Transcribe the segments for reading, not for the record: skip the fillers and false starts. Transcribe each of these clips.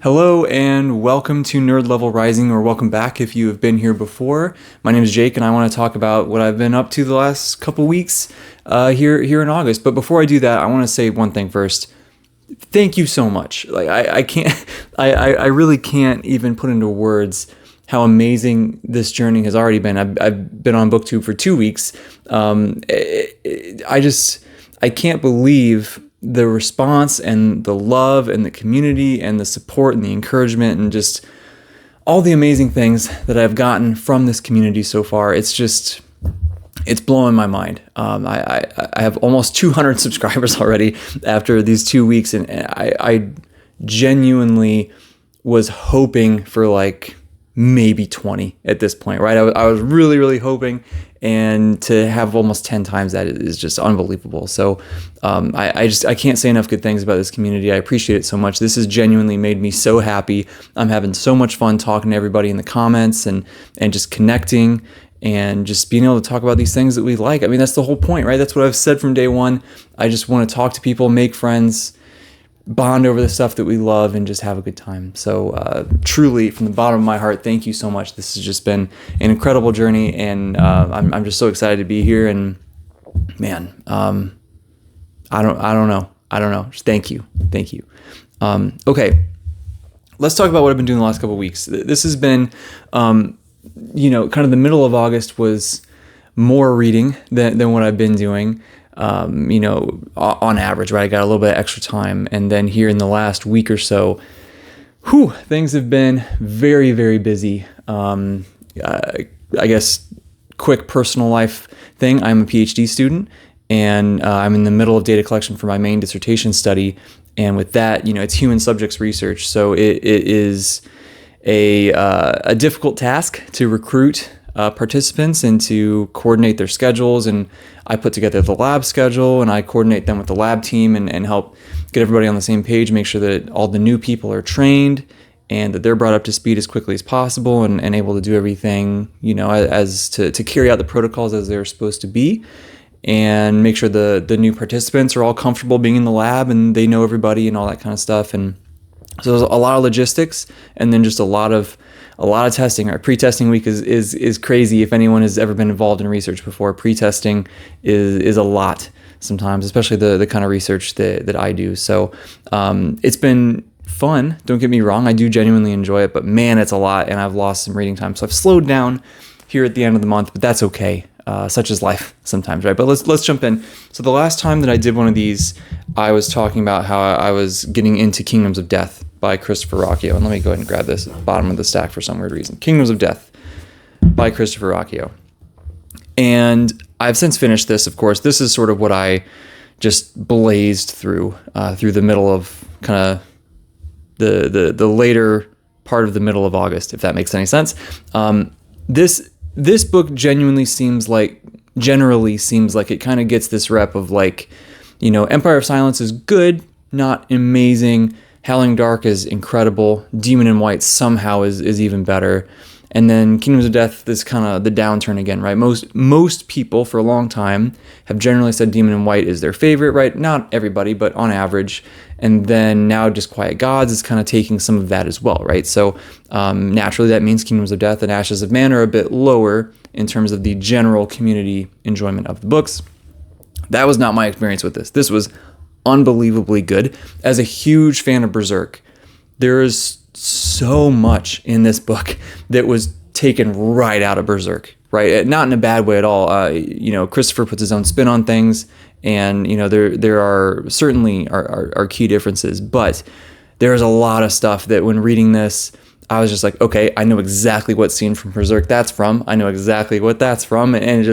Hello and welcome to Nerd Level Rising, or welcome back if you have been here before. My name is Jake and I want to talk about what I've been up to the last couple weeks here in August. But before I do that, I want to say one thing first. Thank you so much. Like I can't, I really can't even put into words how amazing this journey has already been. I've been on booktube for 2 weeks. I can't believe the response and the love and the community and the support and the encouragement and just all the amazing things that I've gotten from this community so far. It's blowing my mind. I have almost 200 subscribers already after these 2 weeks, and I genuinely was hoping for like maybe 20 at this point, right? I was really, really hoping, and to have almost 10 times that is just unbelievable. So I can't say enough good things about this community. I appreciate it so much. This has genuinely made me so happy. I'm having so much fun talking to everybody in the comments and just connecting and just being able to talk about these things that we like. I mean, that's the whole point, right? That's what I've said from day one. I just want to talk to people, make friends, bond over the stuff that we love, and just have a good time. So truly, from the bottom of my heart, thank you so much. This has just been an incredible journey, and I'm just so excited to be here. And man, I don't know. Just thank you. Okay, let's talk about what I've been doing the last couple of weeks. This has been, kind of the middle of August was more reading than what I've been doing. On average, right? I got a little bit of extra time. And then here in the last week or so, things have been very, very busy. I guess quick personal life thing. I'm a PhD student, and I'm in the middle of data collection for my main dissertation study. And with that, it's human subjects research. So it is a difficult task to recruit participants and to coordinate their schedules. And I put together the lab schedule, and I coordinate them with the lab team and help get everybody on the same page, make sure that all the new people are trained and that they're brought up to speed as quickly as possible and able to do everything, as to carry out the protocols as they're supposed to be, and make sure the new participants are all comfortable being in the lab and they know everybody and all that kind of stuff. And so there's a lot of logistics, and then just a lot of testing. Our pre-testing week is crazy. If anyone has ever been involved in research before, pre-testing is a lot sometimes, especially the kind of research that I do. So it's been fun. Don't get me wrong. I do genuinely enjoy it, but man, it's a lot, and I've lost some reading time. So I've slowed down here at the end of the month, but that's okay. Such is life sometimes, right? But let's jump in. So the last time that I did one of these, I was talking about how I was getting into Kingdoms of Death by Christopher Rocchio. And let me go ahead and grab this at the bottom of the stack for some weird reason. Kingdoms of Death by Christopher Rocchio. And I've since finished this, of course. This is sort of what I just blazed through the middle of kind of the later part of the middle of August, if that makes any sense. This book generally seems like it kind of gets this rep of like, Empire of Silence is good, not amazing. Howling Dark is incredible. Demon in White somehow is even better. And then Kingdoms of Death is kind of the downturn again, right? Most people for a long time have generally said Demon in White is their favorite, right? Not everybody, but on average. And then now Disquiet Gods is kind of taking some of that as well, right? So naturally that means Kingdoms of Death and Ashes of Man are a bit lower in terms of the general community enjoyment of the books. That was not my experience with this. This was unbelievably good. As a huge fan of Berserk, there is so much in this book that was taken right out of Berserk, right? Not in a bad way at all. Christopher puts his own spin on things, and there are certainly are key differences, but there's a lot of stuff that when reading this, I was just like, okay, I know exactly what scene from Berserk that's from. I know exactly what that's from, and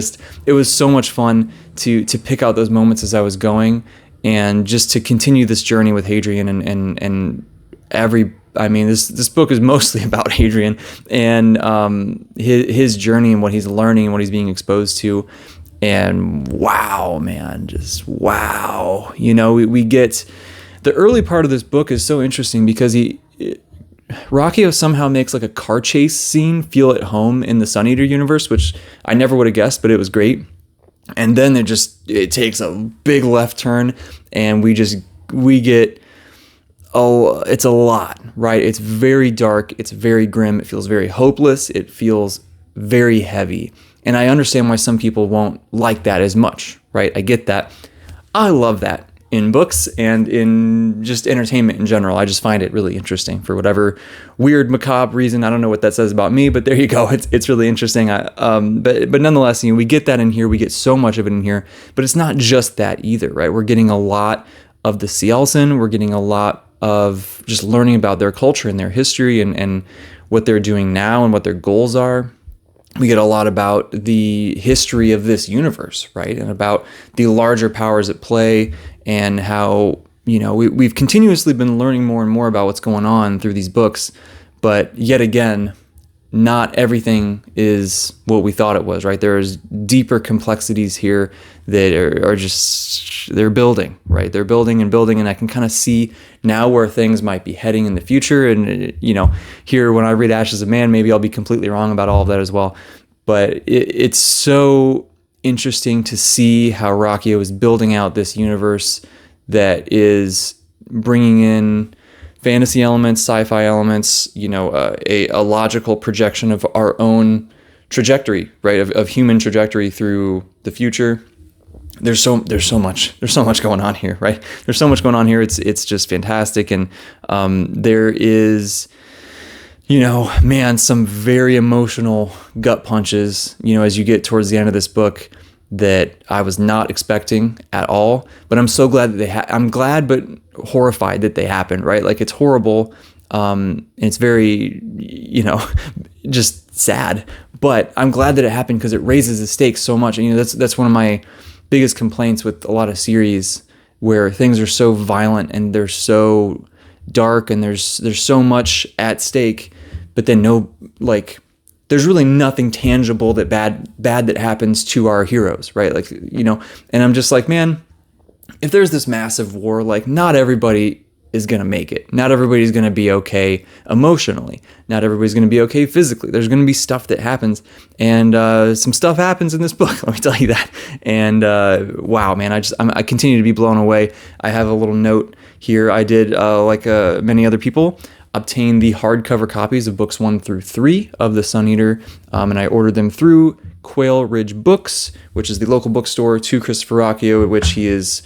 it was so much fun to pick out those moments as I was going. And just to continue this journey with Hadrian and this book is mostly about Hadrian and his journey and what he's learning and what he's being exposed to. And wow, man, just wow. We get the early part of this book is so interesting because Rocchio somehow makes like a car chase scene feel at home in the Sun Eater universe, which I never would have guessed, but it was great. And then it takes a big left turn, and we get it's a lot, right? It's very dark. It's very grim. It feels very hopeless. It feels very heavy. And I understand why some people won't like that as much, right? I get that. I love that in books and in just entertainment in general. I just find it really interesting for whatever weird, macabre reason. I don't know what that says about me, but there you go. It's really interesting. But nonetheless, we get that in here. We get so much of it in here. But it's not just that either, right? We're getting a lot of the Cielsen. We're getting a lot of just learning about their culture and their history and what they're doing now and what their goals are. We get a lot about the history of this universe, right? And about the larger powers at play and how, we've continuously been learning more and more about what's going on through these books. But yet again, not everything is what we thought it was, right? There's deeper complexities here that are just, they're building, right? They're building, and I can kind of see now where things might be heading in the future. And, here when I read Ashes of Man, maybe I'll be completely wrong about all of that as well. But it's so interesting to see how Rocchio is building out this universe that is bringing in fantasy elements, sci-fi elements, a logical projection of our own trajectory, right? Of human trajectory through the future. There's so much going on here, right? There's so much going on here. It's just fantastic. And there is, some very emotional gut punches, as you get towards the end of this book that I was not expecting at all. But I'm so glad that I'm glad but horrified that they happened, right? Like, it's horrible. It's very, just sad. But I'm glad that it happened because it raises the stakes so much. And, that's one of my biggest complaints with a lot of series where things are so violent and they're so dark and there's so much at stake, but then there's really nothing tangible that bad that happens to our heroes, right? And I'm just like, man, if there's this massive war, not everybody is going to make it. Not everybody's going to be okay emotionally. Not everybody's going to be okay physically. There's going to be stuff that happens, and some stuff happens in this book, let me tell you that. And wow, man, I continue to be blown away. I have a little note here. I did, like many other people, obtain the hardcover copies of books 1 through 3 of The Sun Eater, and I ordered them through Quail Ridge Books, which is the local bookstore to Christopher Rocchio, which he is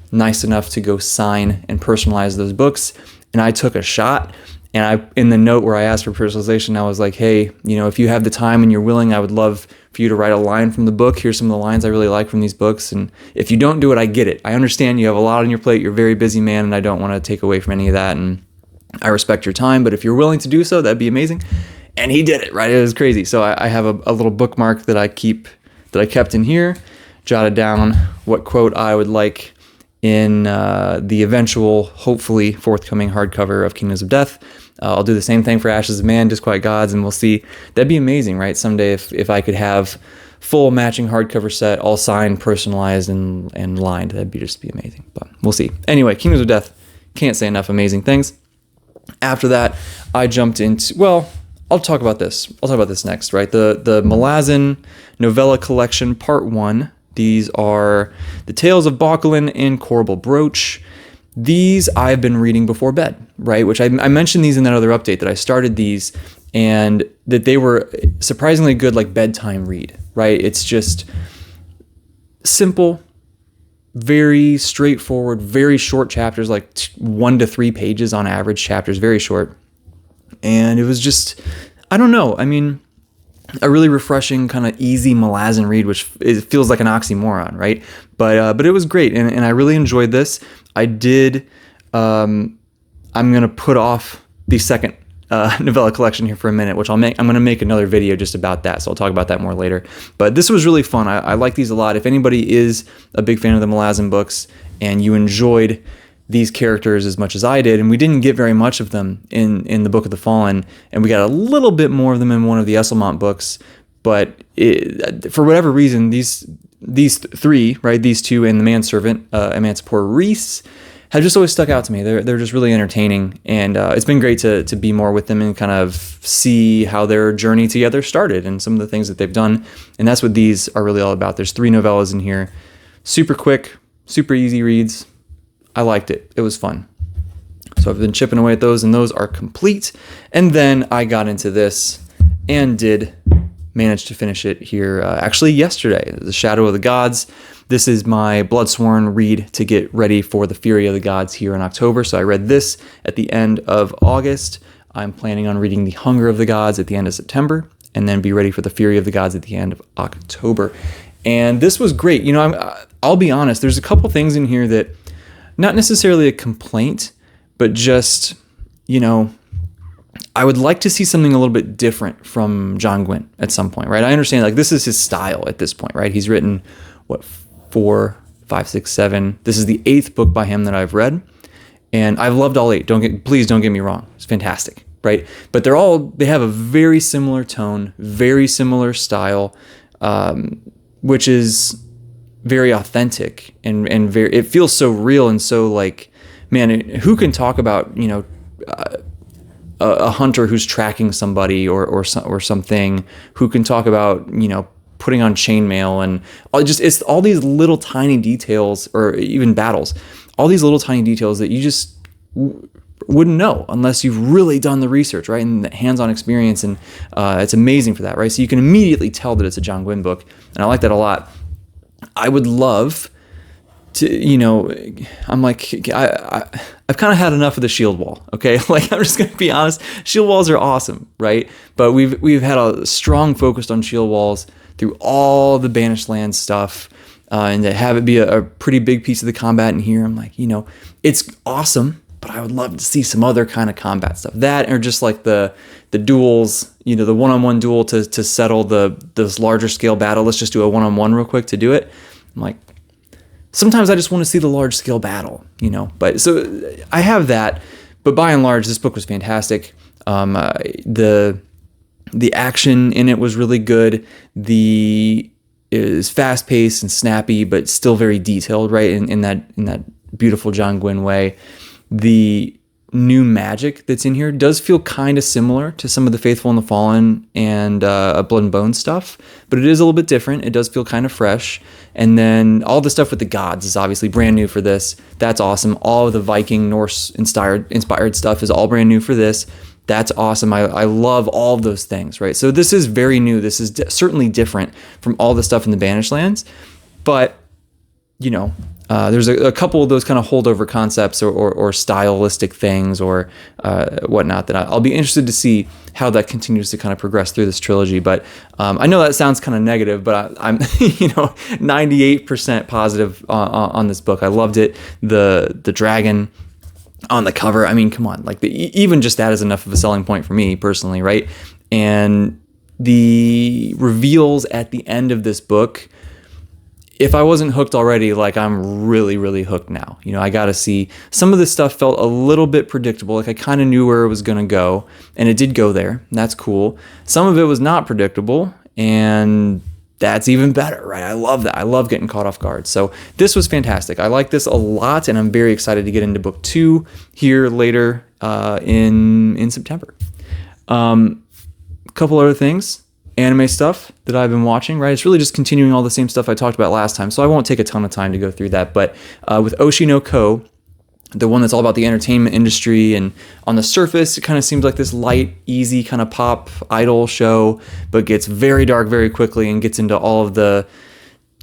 nice enough to go sign and personalize those books. And I took a shot, and in the note where I asked for personalization, I was like, hey, if you have the time and you're willing, I would love for you to write a line from the book. Here's some of the lines I really like from these books. And if you don't do it, I get it. I understand you have a lot on your plate. You're a very busy man, and I don't want to take away from any of that. And I respect your time, but if you're willing to do so, that'd be amazing. And he did it, right? It was crazy. So I have a little bookmark that I kept in here, jotted down what quote I would like in the eventual, hopefully forthcoming hardcover of Kingdoms of Death. I'll do the same thing for Ashes of Man, Disquiet Gods, and we'll see. That'd be amazing, right? Someday if I could have full matching hardcover set, all signed, personalized, and lined, that'd just be amazing. But we'll see. Anyway, Kingdoms of Death, can't say enough amazing things. After that, I jumped into, I'll talk about this. I'll talk about this next, right? The Malazan Novella Collection, Part 1. These are the Tales of Baukelin and Corbel Broach. These I've been reading before bed, right? Which I mentioned these in that other update, that I started these and that they were surprisingly good, bedtime read, right? It's just simple, very straightforward, very short chapters, 1 to 3 pages on average chapters, very short. And it was just, I don't know. I mean, a really refreshing, kind of easy Malazan read, which feels like an oxymoron, right? But it was great, and I really enjoyed this. I did. I'm gonna put off the second novella collection here for a minute, which I'm gonna make another video just about that. So I'll talk about that more later. But this was really fun. I like these a lot. If anybody is a big fan of the Malazan books and you enjoyed these characters as much as I did, and we didn't get very much of them in the Book of the Fallen, and we got a little bit more of them in one of the Esselmont books, but for whatever reason, these 3, right, these 2 and the manservant, Emancipor Reese, have just always stuck out to me. They're just really entertaining, and it's been great to be more with them and kind of see how their journey together started and some of the things that they've done, and that's what these are really all about. There's 3 novellas in here, super quick, super easy reads. I liked it. It was fun. So I've been chipping away at those, and those are complete. And then I got into this and did manage to finish it here actually yesterday, The Shadow of the Gods. This is my Bloodsworn read to get ready for the Fury of the Gods here in October. So I read this at the end of August. I'm planning on reading The Hunger of the Gods at the end of September, and then be ready for the Fury of the Gods at the end of October. And this was great. I'll be honest, there's a couple things in here that, not necessarily a complaint, but just, I would like to see something a little bit different from John Gwynne at some point, right? I understand, like, this is his style at this point, right? He's written, 4, 5, 6, 7. This is the 8th book by him that I've read, and I've loved all 8. Please don't get me wrong. It's fantastic, right? But they have a very similar tone, very similar style, which is very authentic and very, it feels so real and so like, man, who can talk about, a hunter who's tracking somebody or something, who can talk about, putting on chainmail and it's all these little tiny details, or even battles, all these little tiny details that you just wouldn't know unless you've really done the research, right? And the hands-on experience. And it's amazing for that, right? So you can immediately tell that it's a John Gwynne book. And I like that a lot. I would love to, I'm like, I've kind of had enough of the shield wall. Okay. Like, I'm just going to be honest. Shield walls are awesome. Right. But we've had a strong focus on shield walls through all the Banished Lands stuff. And to have it be a pretty big piece of the combat in here, I'm like, it's awesome, but I would love to see some other kind of combat stuff. That, or just like the duels, the one-on-one duel to settle this larger scale battle. Let's just do a one-on-one real quick to do it. I'm like, sometimes I just want to see the large scale battle, But so I have that, but by and large, this book was fantastic. The action in it was really good. It is fast paced and snappy, but still very detailed, right? In that beautiful John Gwynne way. The new magic that's in here does feel kind of similar to some of the Faithful and the Fallen and Blood and Bone stuff, but it is a little bit different. It does feel kind of fresh. And then all the stuff with the gods is obviously brand new for this. That's awesome. All of the Viking, Norse inspired stuff is all brand new for this. That's awesome. I love all of those things, right? So this is very new. This is certainly different from all the stuff in the Banished Lands, but there's a couple of those kind of holdover concepts or stylistic things or whatnot that I'll be interested to see how that continues to kind of progress through this trilogy. But I know that sounds kind of negative, but I'm 98% positive on this book. I loved it. The dragon on the cover, I mean, come on, like even just that is enough of a selling point for me personally, right? And the reveals at the end of this book, if I wasn't hooked already, like, I'm really, really hooked now. I got to see. Some of this stuff felt a little bit predictable. Like, I kind of knew where it was going to go, and it did go there. And that's cool. Some of it was not predictable, and that's even better, right? I love that. I love getting caught off guard. So this was fantastic. I like this a lot, and I'm very excited to get into book 2 here later in September. Couple other things. Anime stuff that I've been watching, right? It's really just continuing all the same stuff I talked about last time, so I won't take a ton of time to go through that. But with Oshi no Ko, the one that's all about the entertainment industry, and on the surface, it kind of seems like this light, easy kind of pop idol show, but gets very dark very quickly and gets into all of the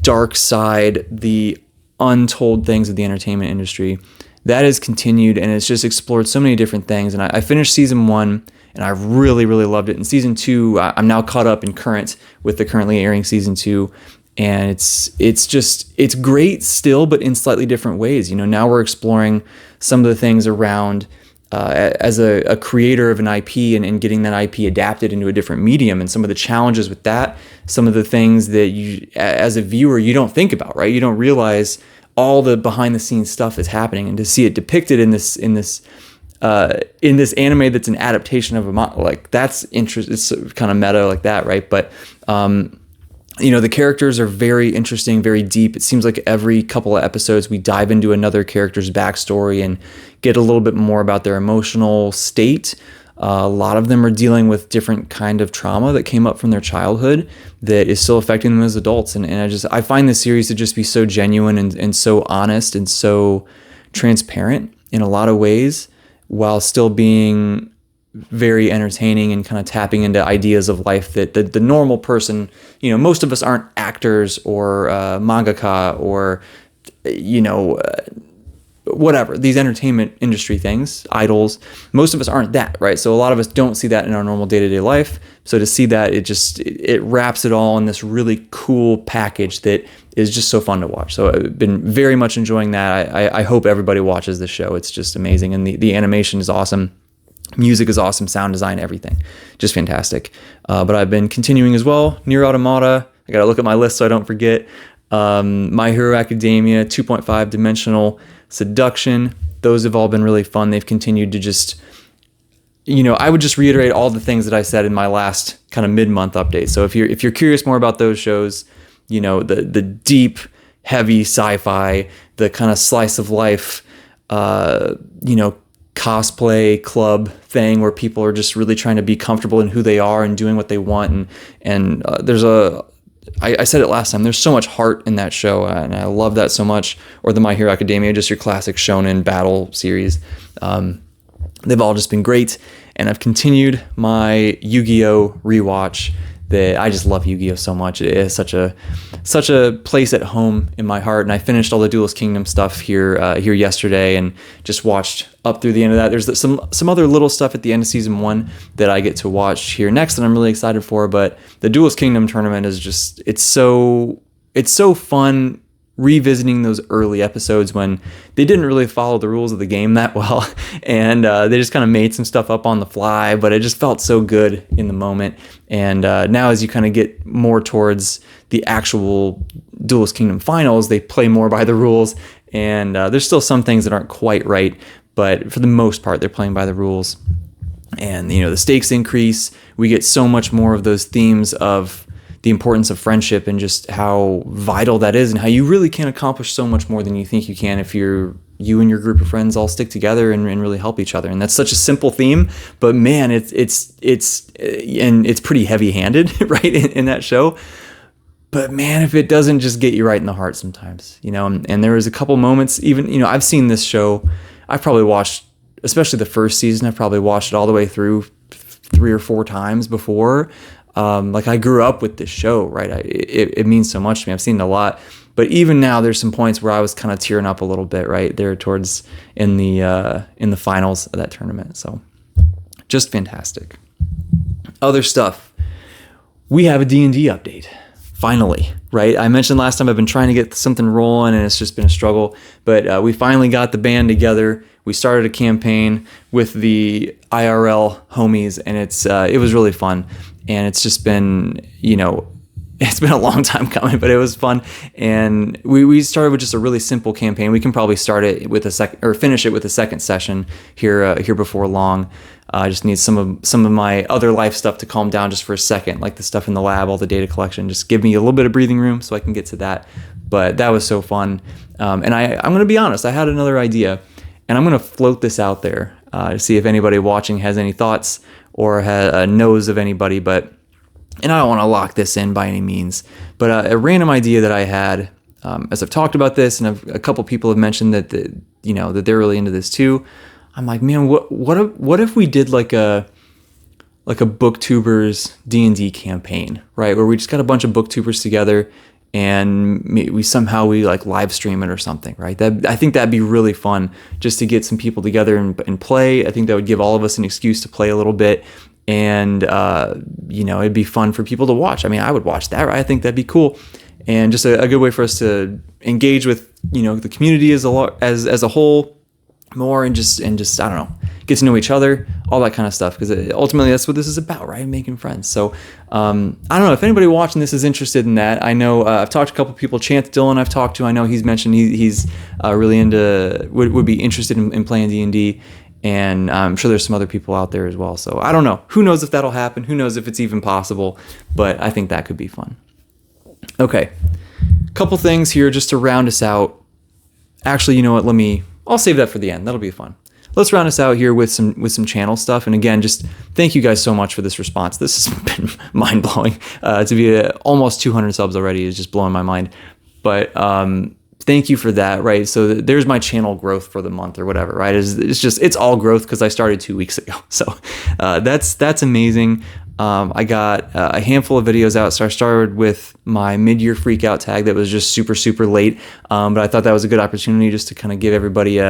dark side, the untold things of the entertainment industry. That has continued, and it's just explored so many different things. And I finished season 1, and I really, really loved it. In season 2, I'm now caught up in current with the currently airing season 2. And it's great still, but in slightly different ways. Now we're exploring some of the things around as a creator of an IP and getting that IP adapted into a different medium, and some of the challenges with that, some of the things that you, as a viewer, you don't think about, right? You don't realize all the behind the scenes stuff that's happening, and to see it depicted in this anime that's an adaptation of a manga, like, that's interesting. It's kind of meta like that, right? But the characters are very interesting, very deep. It seems like every couple of episodes we dive into another character's backstory and get a little bit more about their emotional state. A lot of them are dealing with different kind of trauma that came up from their childhood that is still affecting them as adults. And I find this series to just be so genuine and so honest and so transparent in a lot of ways. while still being very entertaining and kind of tapping into ideas of life that the normal person, most of us aren't actors or mangaka or, whatever, these entertainment industry things, idols. Most of us aren't that, right? So a lot of us don't see that in our normal day-to-day life. So to see that, it wraps it all in this really cool package that is just so fun to watch. So I've been very much enjoying that. I hope everybody watches this show. It's just amazing. And the animation is awesome. Music is awesome. Sound design, everything. Just fantastic. But I've been continuing as well. Nier Automata. I got to look at my list so I don't forget. My Hero Academia, 2.5 Dimensional Seduction. Those have all been really fun. They've continued to just, I would just reiterate all the things that I said in my last kind of mid-month update. So if you're curious more about those shows, the deep, heavy sci-fi, the kind of slice of life, cosplay club thing where people are just really trying to be comfortable in who they are and doing what they want. And there's I said it last time, there's so much heart in that show, and I love that so much. Or the My Hero Academia, just your classic shonen battle series. They've all just been great. And I've continued my Yu-Gi-Oh! Rewatch. I just love Yu-Gi-Oh! So much. It is such a place at home in my heart. And I finished all the Duelist Kingdom stuff here yesterday and just watched up through the end of that. There's some other little stuff at the end of season 1 that I get to watch here next that I'm really excited for. But the Duelist Kingdom tournament is just, it's so fun revisiting those early episodes when they didn't really follow the rules of the game that well, and they just kind of made some stuff up on the fly, but it just felt so good in the moment. And now as you kind of get more towards the actual Duelist Kingdom finals, they play more by the rules, and there's still some things that aren't quite right, but for the most part they're playing by the rules. And the stakes increase. We get so much more of those themes of the importance of friendship and just how vital that is, and how you really can accomplish so much more than you think you can if you and your group of friends all stick together and really help each other. And that's such a simple theme, but man, it's pretty heavy-handed, right, in that show. But man, if it doesn't just get you right in the heart sometimes, and there was a couple moments, even, I've seen this show, I've probably watched, especially the first season, I've probably watched it all the way through 3 or 4 times before. I grew up with this show, right? It means so much to me. I've seen it a lot, but even now there's some points where I was kind of tearing up a little bit, right there towards in the finals of that tournament. So just fantastic. Other stuff. We have a D&D update. Finally, right? I mentioned last time I've been trying to get something rolling and it's just been a struggle, but we finally got the band together. We started a campaign with the IRL homies, and it was really fun. And it's just been, it's been a long time coming, but it was fun. And we started with just a really simple campaign. We can probably start it with finish it with a second session here before long. I just need some of my other life stuff to calm down just for a second, like the stuff in the lab, all the data collection. Just give me a little bit of breathing room so I can get to that. But that was so fun. And I'm going to be honest, I had another idea, and I'm going to float this out there to see if anybody watching has any thoughts or knows of anybody. And I don't want to lock this in by any means, but a random idea that I had, as I've talked about this, and a couple people have mentioned that that they're really into this too. I'm like, man, what if we did like a booktubers D&D campaign, right? Where we just got a bunch of booktubers together and we somehow like live stream it or something, right? I think that'd be really fun just to get some people together and play. I think that would give all of us an excuse to play a little bit, and it'd be fun for people to watch. I mean, I would watch that, right? I think that'd be cool, and just a good way for us to engage with the community as a whole more, and just I don't know, get to know each other, all that kind of stuff, because ultimately that's what this is about, right? Making friends. So I don't know if anybody watching this is interested in that. I know I've talked to a couple people. Chance Dillon I've talked to. I know he's mentioned he's really into, would be interested in playing D&D, and I'm sure there's some other people out there as well. So I don't know. Who knows if that'll happen? Who knows if it's even possible? But I think that could be fun. Okay, couple things here just to round us out. Actually, you know what? I'll save that for the end. That'll be fun. Let's round us out here with some channel stuff. And again, just thank you guys so much for this response. This has been mind-blowing. To be almost 200 subs already is just blowing my mind. But thank you for that, right? So there's my channel growth for the month or whatever, right? It's all growth because I started 2 weeks ago. So that's amazing. I got a handful of videos out. So I started with my mid-year freak out tag that was just super, super late. But I thought that was a good opportunity just to kind of give everybody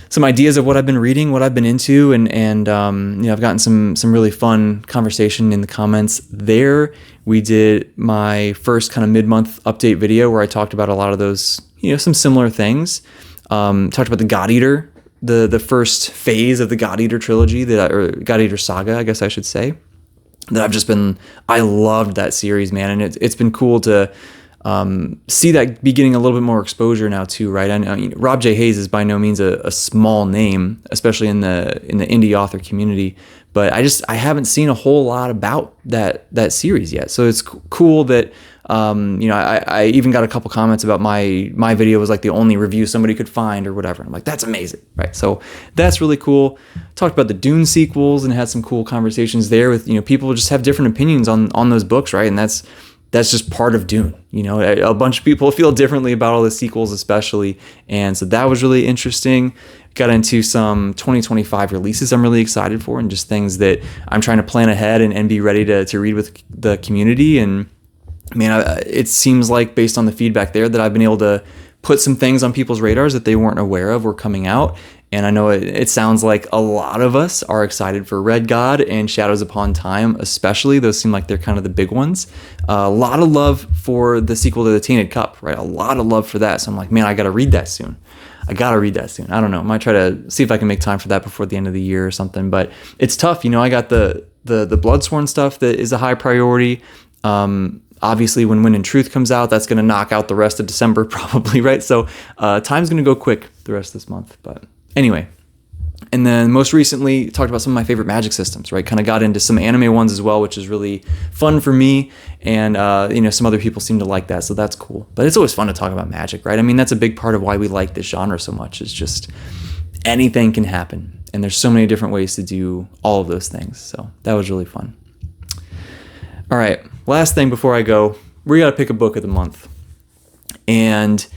some ideas of what I've been reading, what I've been into, and I've gotten some really fun conversation in the comments there. We did my first kind of mid-month update video where I talked about a lot of those, some similar things. Talked about the God Eater, the first phase of the God Eater trilogy, or God Eater saga, I guess I should say. I loved that series, man, and it's been cool to see that be getting a little bit more exposure now too, right? I know Rob J. Hayes is by no means a small name, especially in the indie author community, but I haven't seen a whole lot about that series yet. So it's cool that I even got a couple comments about my video was like the only review somebody could find or whatever. I'm like, that's amazing, right? So that's really cool. Talked about the Dune sequels and had some cool conversations there with people just have different opinions on those books, right? And that's just part of Dune. A bunch of people feel differently about all the sequels, especially. And so that was really interesting. Got into some 2025 releases I'm really excited for, and just things that I'm trying to plan ahead and be ready to read with the community. And man, it seems like based on the feedback there that I've been able to put some things on people's radars that they weren't aware of were coming out. And I know it sounds like a lot of us are excited for Red God and Shadows Upon Time, especially. Those seem like they're kind of the big ones. A lot of love for the sequel to The Tainted Cup, right? A lot of love for that. So I'm like, man, I got to read that soon. I don't know. I might try to see if I can make time for that before the end of the year or something. But it's tough. I got the Bloodsworn stuff that is a high priority. Obviously, when Wind and Truth comes out, that's going to knock out the rest of December probably, right? So time's going to go quick the rest of this month. But anyway, and then most recently talked about some of my favorite Magic systems, right? Kind of got into some anime ones as well, which is really fun for me. And, some other people seem to like that, so that's cool. But it's always fun to talk about Magic, right? I mean, that's a big part of why we like this genre so much, is just anything can happen. And there's so many different ways to do all of those things. So that was really fun. All right, last thing before I go, we got to pick a book of the month. And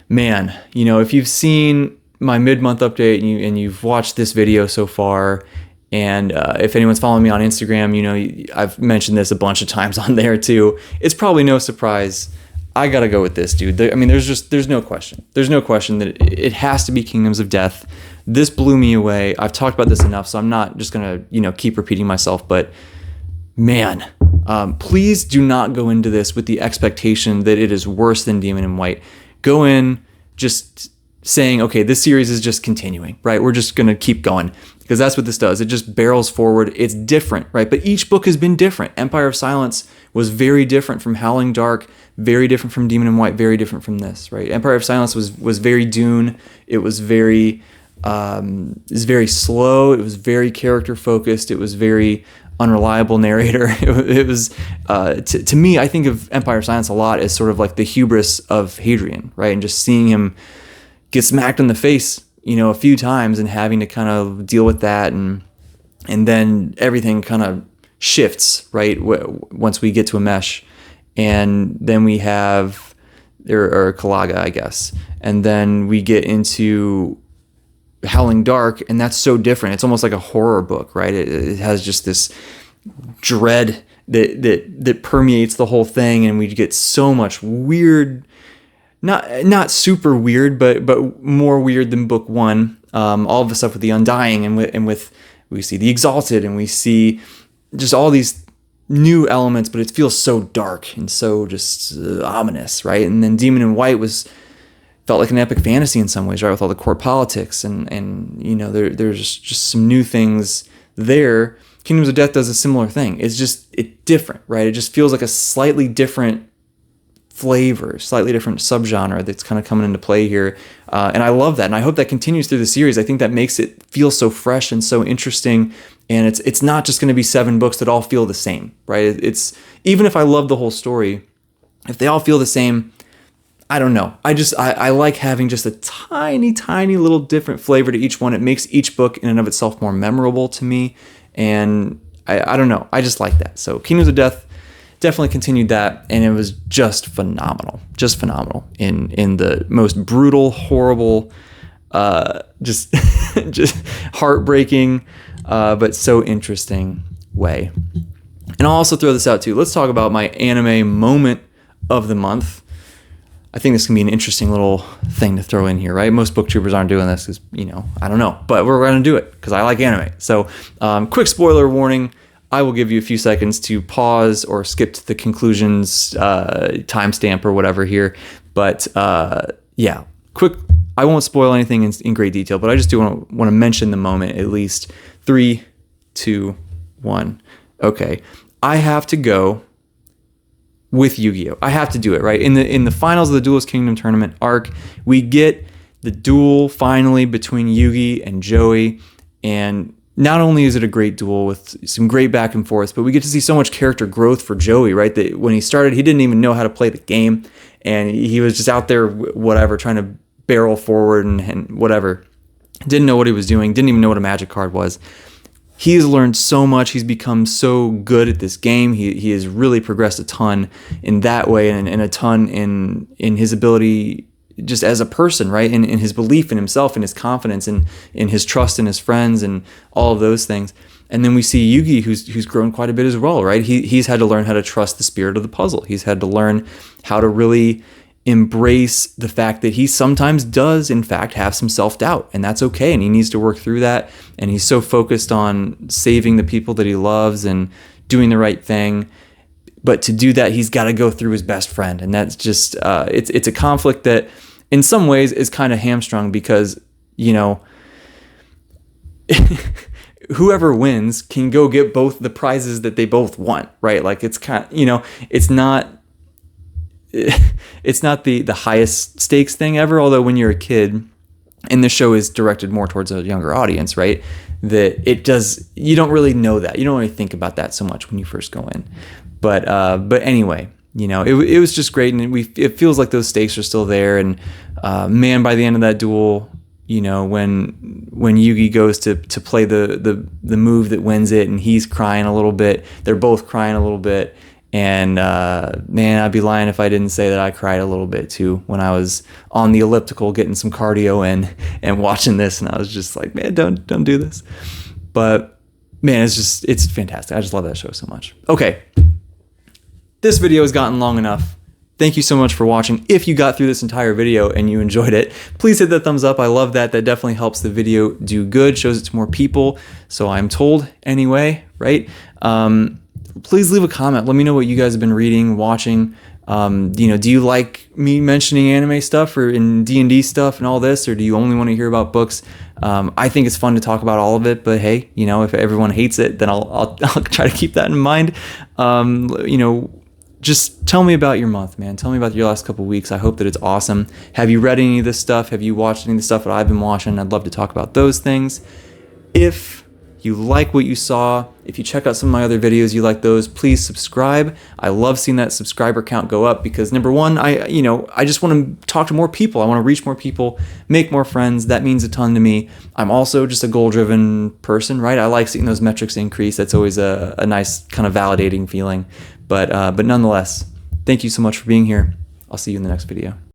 man, if you've seen my mid-month update and you've watched this video so far, and if anyone's following me on Instagram, I've mentioned this a bunch of times on there too. It's probably no surprise. I got to go with this, dude. There's no question. There's no question that it has to be Kingdoms of Death. This blew me away. I've talked about this enough, so I'm not just going to, keep repeating myself, but man, please do not go into this with the expectation that it is worse than Demon in White. Go in just saying, okay, this series is just continuing, right? We're just going to keep going, because that's what this does. It just barrels forward. It's different, right? But each book has been different. Empire of Silence was very different from Howling Dark, very different from Demon in White, very different from this, right? Empire of Silence was very Dune. It was very slow. It was very character focused. It was very unreliable narrator. It was, to me, I think of Empire of Silence a lot as sort of like the hubris of Hadrian, right? And just seeing him get smacked in the face, a few times, and having to kind of deal with that, and then everything kind of shifts, right? Once we get to a mesh, and then we have or Kalaga, I guess, and then we get into Howling Dark, and that's so different. It's almost like a horror book, right? It has just this dread that permeates the whole thing, and we get so much weird. Not super weird, but more weird than book one. All of the stuff with the Undying, and with we see the Exalted, and we see just all these new elements, but it feels so dark and so just ominous, right? And then Demon in White felt like an epic fantasy in some ways, right? With all the court politics and there's just some new things there. Kingdoms of Death does a similar thing. It's different, right? It just feels like a slightly different flavor, slightly different subgenre that's kind of coming into play here. And I love that. And I hope that continues through the series. I think that makes it feel so fresh and so interesting. And it's not just going to be 7 books that all feel the same, right? It's even if I love the whole story, if they all feel the same, I don't know. I like having just a tiny, tiny little different flavor to each one. It makes each book in and of itself more memorable to me. And I don't know. I just like that. So Kingdoms of Death, definitely continued that, and it was just phenomenal in the most brutal, horrible, just just heartbreaking, but so interesting way. And I'll also throw this out too. Let's talk about my anime moment of the month. I think this can be an interesting little thing to throw in here, right? Most booktubers aren't doing this because, I don't know, but we're going to do it because I like anime. So quick spoiler warning. I will give you a few seconds to pause or skip to the conclusions, timestamp or whatever here. But yeah, quick. I won't spoil anything in great detail, but I just do want to mention the moment at least. 3, 2, 1. Okay. I have to go with Yu-Gi-Oh! I have to do it, right? In the finals of the Duelist Kingdom tournament arc, we get the duel finally between Yugi and Joey, and not only is it a great duel with some great back and forth, but we get to see so much character growth for Joey, right? That when he started, he didn't even know how to play the game, and he was just out there, whatever, trying to barrel forward and whatever. Didn't know what he was doing, didn't even know what a magic card was. He's learned so much. He's become so good at this game. He has really progressed a ton in that way, and a ton in his ability just as a person, right? In his belief in himself and his confidence and in his trust in his friends and all of those things. And then we see Yugi, who's grown quite a bit as well, right? He's had to learn how to trust the spirit of the puzzle. He's had to learn how to really embrace the fact that he sometimes does, in fact, have some self-doubt, and that's okay, and he needs to work through that, and he's so focused on saving the people that he loves and doing the right thing. But to do that, he's got to go through his best friend, and that's just, it's a conflict that in some ways is kind of hamstrung because, whoever wins can go get both the prizes that they both want, right? Like it's kind of, it's not the highest stakes thing ever, although when you're a kid, and the show is directed more towards a younger audience, right? You don't really know that. You don't really think about that so much when you first go in. But anyway, it was just great, and it feels like those stakes are still there. And man, by the end of that duel, when Yugi goes to play the move that wins it, and he's crying a little bit, they're both crying a little bit. And man, I'd be lying if I didn't say that I cried a little bit too when I was on the elliptical getting some cardio in and watching this, and I was just like, man, don't do this. But man, it's fantastic. I just love that show so much. Okay, this video has gotten long enough. Thank you so much for watching. If you got through this entire video and you enjoyed it, please hit that thumbs up. I love that. That definitely helps the video do good, shows it to more people. So I'm told anyway, right? Please leave a comment. Let me know what you guys have been reading, watching. Do you like me mentioning anime stuff or in D&D stuff and all this, or do you only want to hear about books? I think it's fun to talk about all of it, but hey, if everyone hates it, then I'll try to keep that in mind. Just tell me about your month, man. Tell me about your last couple weeks. I hope that it's awesome. Have you read any of this stuff? Have you watched any of the stuff that I've been watching? I'd love to talk about those things. If you like what you saw, if you check out some of my other videos, you like those, please subscribe. I love seeing that subscriber count go up because number one, I just want to talk to more people. I want to reach more people, make more friends. That means a ton to me. I'm also just a goal-driven person, right? I like seeing those metrics increase. That's always a nice kind of validating feeling. But nonetheless, thank you so much for being here. I'll see you in the next video.